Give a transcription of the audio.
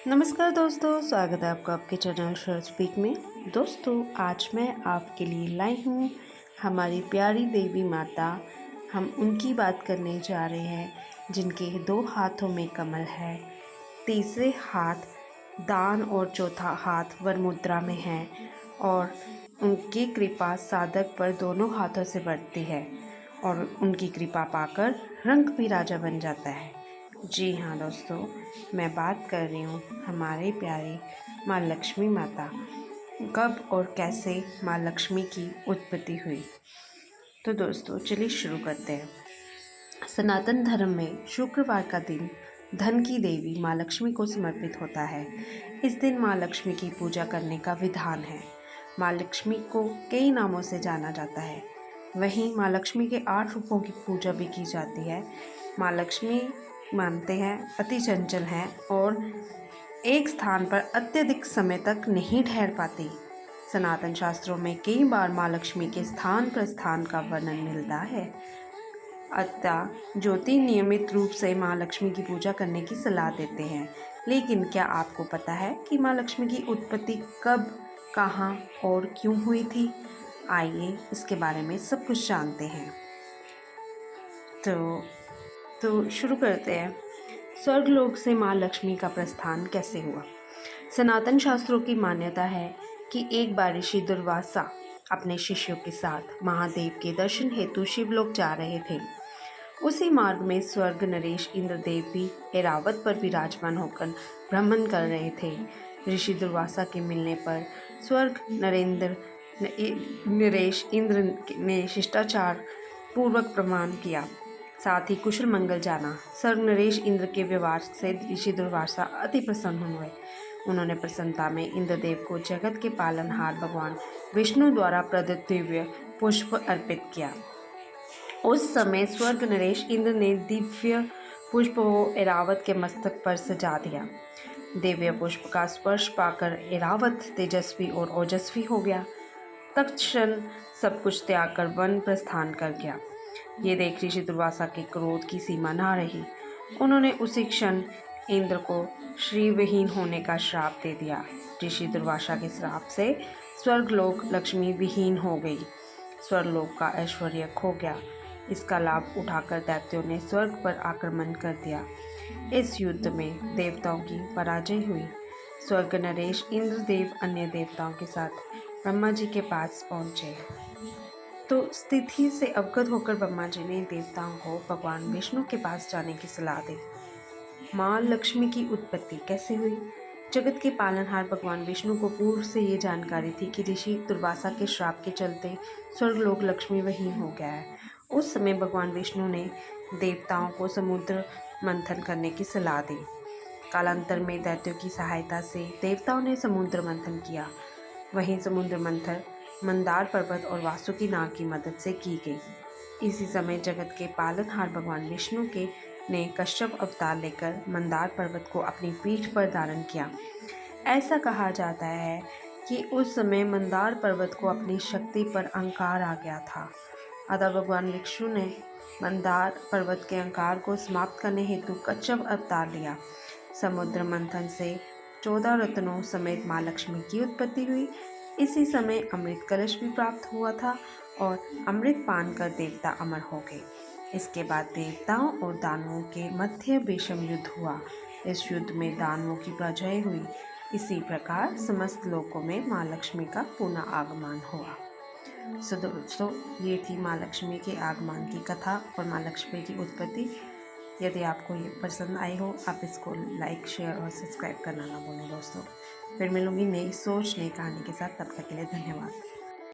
नमस्कार दोस्तों, स्वागत है आपका आपके चैनल शर्ट स्पीक में। दोस्तों, आज मैं आपके लिए लाई हूँ हमारी प्यारी देवी माता। हम उनकी बात करने जा रहे हैं जिनके 2 हाथों में कमल है, तीसरे हाथ दान और चौथा हाथ वर मुद्रा में है और उनकी कृपा साधक पर दोनों हाथों से बढ़ती है और उनकी कृपा पाकर रंग भी राजा बन जाता है। जी हाँ दोस्तों, मैं बात कर रही हूँ हमारे प्यारे माँ लक्ष्मी माता। कब और कैसे माँ लक्ष्मी की उत्पत्ति हुई, तो दोस्तों चलिए शुरू करते हैं। सनातन धर्म में शुक्रवार का दिन धन की देवी माँ लक्ष्मी को समर्पित होता है। इस दिन माँ लक्ष्मी की पूजा करने का विधान है। माँ लक्ष्मी को कई नामों से जाना जाता है। वहीं माँ लक्ष्मी के 8 रूपों की पूजा भी की जाती है। माँ लक्ष्मी मानते हैं अति चंचल हैं और एक स्थान पर अत्यधिक समय तक नहीं ठहर पाती। सनातन शास्त्रों में कई बार माँ लक्ष्मी के स्थान प्रस्थान का वर्णन मिलता है। अतः ज्योति नियमित रूप से माँ लक्ष्मी की पूजा करने की सलाह देते हैं। लेकिन क्या आपको पता है कि माँ लक्ष्मी की उत्पत्ति कब, कहाँ और क्यों हुई थी? आइए इसके बारे में सब कुछ जानते हैं। तो शुरू करते हैं। स्वर्गलोक से माँ लक्ष्मी का प्रस्थान कैसे हुआ? सनातन शास्त्रों की मान्यता है कि एक बार ऋषि दुर्वासा अपने शिष्यों के साथ महादेव के दर्शन हेतु शिवलोक जा रहे थे। उसी मार्ग में स्वर्ग नरेश इंद्रदेव भी ऐरावत पर विराजमान होकर भ्रमण कर रहे थे। ऋषि दुर्वासा के मिलने पर स्वर्ग नरेश इंद्र ने शिष्टाचार पूर्वक प्रणाम किया, साथ ही कुशल मंगल जाना। स्वर्ग नरेश इंद्र के व्यवहार से ऋषि दुर्वासा अति प्रसन्न हुए। उन्होंने प्रसन्नता में इंद्रदेव को जगत के पालनहार भगवान विष्णु द्वारा प्रदत्त दिव्य पुष्प अर्पित किया। उस समय स्वर्ग नरेश इंद्र ने दिव्य पुष्प को ऐरावत के मस्तक पर सजा दिया। दिव्य पुष्प का स्पर्श पाकर ऐरावत तेजस्वी और ओजस्वी हो गया। तत्क्षण सब कुछ त्याग कर वन प्रस्थान कर गया। ये देख ऋषि दुर्वासा के क्रोध की सीमा ना रही। उन्होंने उसी क्षण इंद्र को श्रीविहीन होने का श्राप दे दिया। ऋषि दुर्वासा के श्राप से स्वर्गलोक लक्ष्मी विहीन हो गई। स्वर्गलोक का ऐश्वर्य खो गया। इसका लाभ उठाकर दैत्यों ने स्वर्ग पर आक्रमण कर दिया। इस युद्ध में देवताओं की पराजय हुई। स्वर्ग नरेश इंद्रदेव अन्य देवताओं के साथ ब्रह्मा जी के पास पहुँचे। तो स्थिति से अवगत होकर ब्रह्मा जी ने देवताओं को भगवान विष्णु के पास जाने की सलाह दी। माँ लक्ष्मी की उत्पत्ति कैसे हुई? जगत के पालनहार भगवान विष्णु को पूर्व से ये जानकारी थी कि ऋषि दुर्वासा के श्राप के चलते स्वर्गलोक लक्ष्मी विहीन हो गया है। उस समय भगवान विष्णु ने देवताओं को समुद्र मंथन करने की सलाह दी। कालांतर में दैत्यों की सहायता से देवताओं ने समुद्र मंथन किया। वहीं समुद्र मंथन मंदार पर्वत और वासुकी नाग की मदद से की गई। इसी समय जगत के पालनहार भगवान विष्णु के ने कश्यप अवतार लेकर मंदार पर्वत को अपनी पीठ पर धारण किया। ऐसा कहा जाता है कि उस समय मंदार पर्वत को अपनी शक्ति पर अहंकार आ गया था। अतः भगवान विष्णु ने मंदार पर्वत के अहंकार को समाप्त करने हेतु कच्छप अवतार लिया। समुद्र मंथन से 14 रत्नों समेत माँ लक्ष्मी की उत्पत्ति हुई। इसी समय अमृत कलश भी प्राप्त हुआ था और अमृत पान कर देवता अमर हो गए। इसके बाद देवताओं और दानवों के मध्य भीषण युद्ध हुआ। इस युद्ध में दानवों की पराजय हुई। इसी प्रकार समस्त लोकों में माँ लक्ष्मी का पुनः आगमन हुआ। सो दोस्तों, ये थी माँ लक्ष्मी के आगमन की कथा और माँ लक्ष्मी की उत्पत्ति। यदि आपको ये पसंद आई हो, आप इसको लाइक, शेयर और सब्सक्राइब करना ना भूलें दोस्तों। फिर मिलूंगी नई सोच, नई कहानी के साथ। तब तक के लिए धन्यवाद।